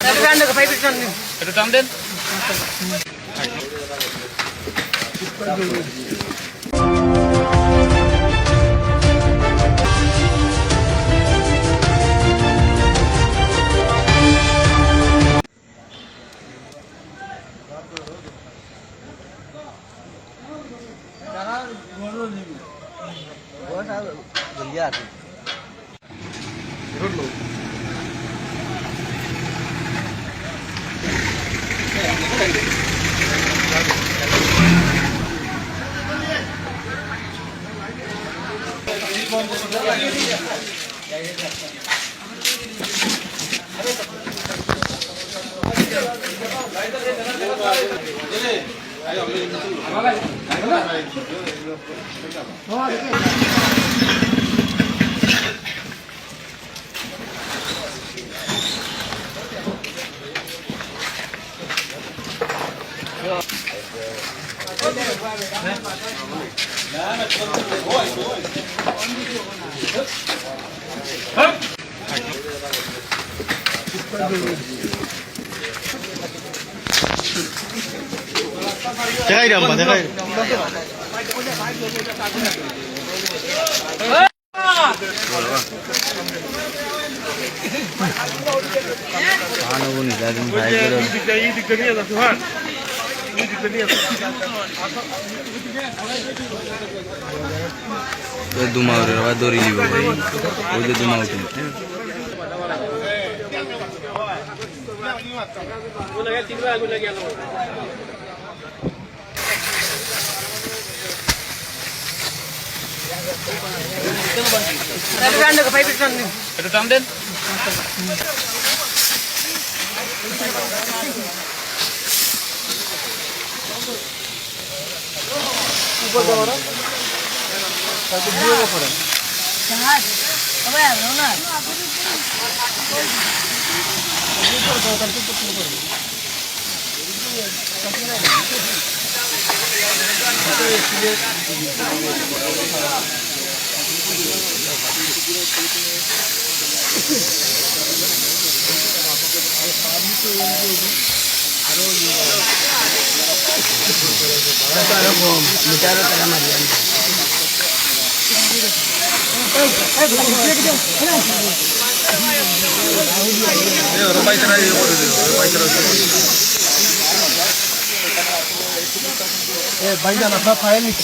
একটু টান দেন। দেখাই রাম্বা দেখাই আনুগুনি দাদিন ভাই করে এই দিকটা নিয়ে যাচ্ছ হ্যাঁ এই দিকটা নিয়ে তো দুমাও রে বাবা দড়ি লিব ভাই ওই যে দুমাও উঠে গুলা তিনবার গুলা গেল একটু টান দেন। भाईजान अपना फाइल लिख